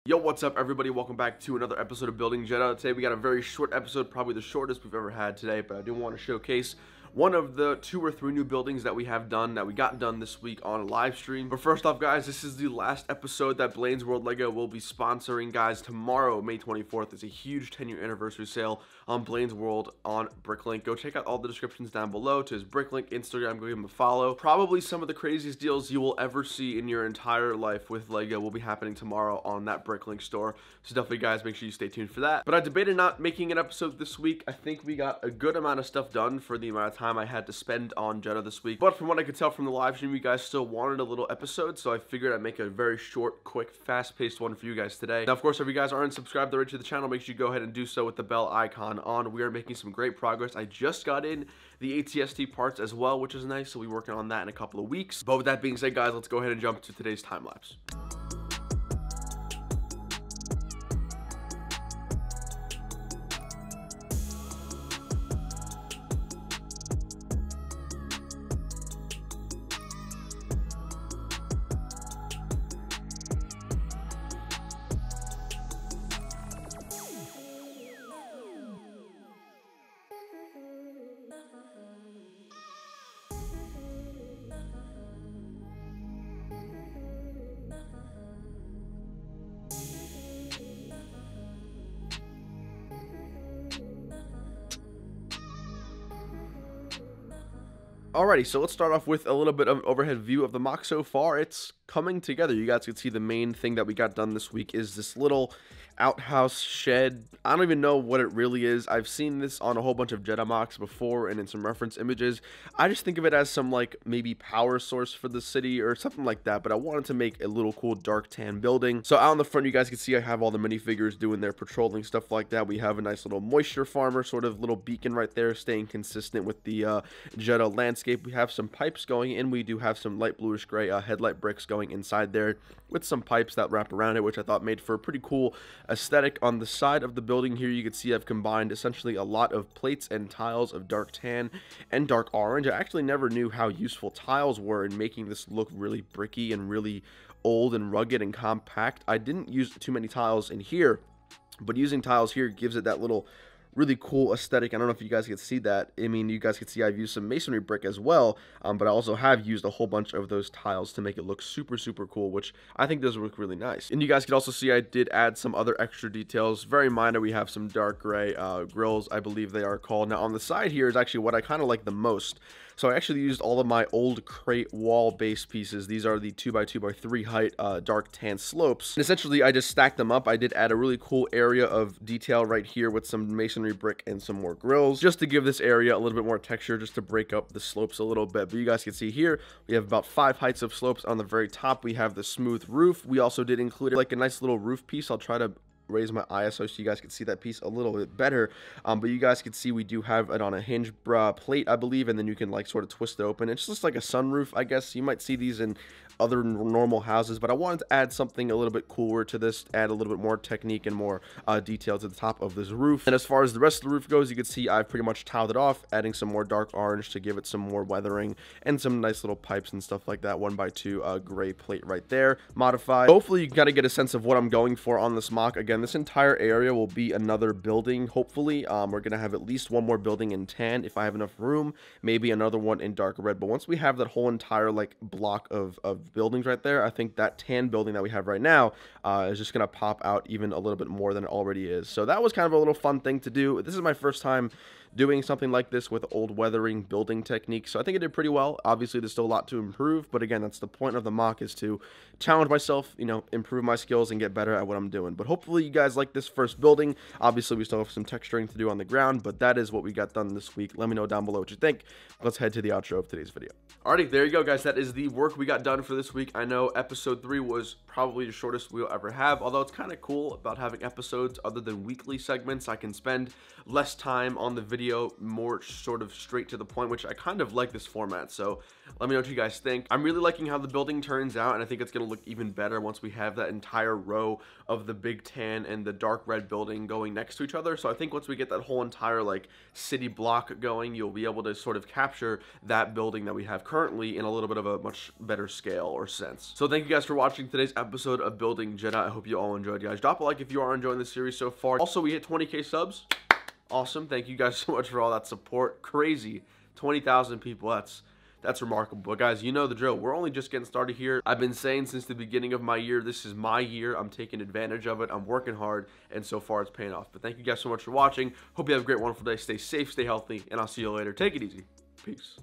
Yo, what's up everybody? Welcome back to another episode of Building Jedha. Today we got a very short episode, probably the shortest we've ever had today, but I do want to showcase one of the 2 or 3 new buildings that we got done this week on a live stream. But first off, guys, this is the last episode that Blaine's World Lego will be sponsoring. Guys, tomorrow, May 24th, is a huge 10-year anniversary sale on Blaine's World on Bricklink. Go check out all the descriptions down below to his Bricklink Instagram. Go give him a follow. Probably some of the craziest deals you will ever see in your entire life with Lego will be happening tomorrow on that Bricklink store. So definitely, guys, make sure you stay tuned for that. But I debated not making an episode this week. I think we got a good amount of stuff done for the amount of time I had to spend on Jedha this week. But from what I could tell from the live stream, you guys still wanted a little episode, so I figured I'd make a very short, quick, fast-paced one for you guys today. Now, of course, if you guys aren't subscribed already to the channel, make sure you go ahead and do so with the bell icon on. We are making some great progress. I just got in the ATST parts as well, which is nice, so we'll be working on that in a couple of weeks. But with that being said, guys, let's go ahead and jump to today's time lapse. Alrighty, so let's start off with a little bit of an overhead view of the mock so far. It's coming together. You guys can see the main thing that we got done this week is this little outhouse shed. I don't even know what it really is. I've seen this on a whole bunch of Jedha mocks before and in some reference images. I just think of it as some like maybe power source for the city or something like that, but I wanted to make a little cool dark tan building. So out on the front, you guys can see I have all the minifigures doing their patrolling, stuff like that. We have a nice little moisture farmer, sort of little beacon right there, staying consistent with the Jedha landscape. We have some pipes going in. We do have some light bluish gray headlight bricks going inside there with some pipes that wrap around it, which I thought made for a pretty cool aesthetic. On the side of the building here, you can see I've combined essentially a lot of plates and tiles of dark tan and dark orange. I actually never knew how useful tiles were in making this look really bricky and really old and rugged and compact. I didn't use too many tiles in here, but using tiles here gives it that little really cool aesthetic. I don't know if you guys can see that. I mean, you guys can see I've used some masonry brick as well, but I also have used a whole bunch of those tiles to make it look super cool, which I think does look really nice. And you guys can also see I did add some other extra details, very minor. We have some dark gray grills, I believe they are called. Now on the side here is actually what I kind of like the most. So I actually used all of my old crate wall base pieces. These are the 2x2x3 height dark tan slopes. And essentially, I just stacked them up. I did add a really cool area of detail right here with some masonry brick and some more grills, just to give this area a little bit more texture, just to break up the slopes a little bit. But you guys can see here, we have about 5 heights of slopes. On the very top, we have the smooth roof. We also did include like a nice little roof piece. I'll try to raise my ISO so you guys can see that piece a little bit better, but you guys can see we do have it on a hinge plate, I believe, and then you can like sort of twist it open. It's just like a sunroof, I guess. You might see these in other normal houses, but I wanted to add something a little bit cooler to this, add a little bit more technique and more detail to the top of this roof. And as far as the rest of the roof goes, you can see I've pretty much tiled it off, adding some more dark orange to give it some more weathering and some nice little pipes and stuff like that. 1x2 gray plate right there, modified. Hopefully you got to get a sense of what I'm going for on this mock. Again, this entire area will be another building. Hopefully we're gonna have at least one more building in tan if I have enough room, maybe another one in dark red. But once we have that whole entire like block of buildings right there, I think that tan building that we have right now is just gonna pop out even a little bit more than it already is. So that was kind of a little fun thing to do. This is my first time doing something like this with old weathering building techniques, so I think I did pretty well. Obviously there's still a lot to improve, but again, that's the point of the mock, is to challenge myself, you know, improve my skills and get better at what I'm doing. But hopefully you guys like this first building. Obviously we still have some texturing to do on the ground, but that is what we got done this week. Let me know down below what you think. Let's head to the outro of today's video. Alrighty, there you go, guys. That is the work we got done for this week. I know episode 3 was probably the shortest we'll ever have, although it's kind of cool about having episodes other than weekly segments. I can spend less time on the video video, more sort of straight to the point, which I kind of like this format. So let me know what you guys think. I'm really liking how the building turns out, and I think it's going to look even better once we have that entire row of the big tan and the dark red building going next to each other. So I think once we get that whole entire like city block going, you'll be able to sort of capture that building that we have currently in a little bit of a much better scale or sense. So thank you guys for watching today's episode of Building Jedha. I hope you all enjoyed, guys. Drop a like if you are enjoying the series so far. Also, we hit 20K subs. Awesome. Thank you guys so much for all that support. Crazy. 20,000 people. That's remarkable. But guys, you know the drill. We're only just getting started here. I've been saying since the beginning of my year, this is my year. I'm taking advantage of it. I'm working hard, and so far it's paying off. But thank you guys so much for watching. Hope you have a great, wonderful day. Stay safe, stay healthy, and I'll see you later. Take it easy. Peace.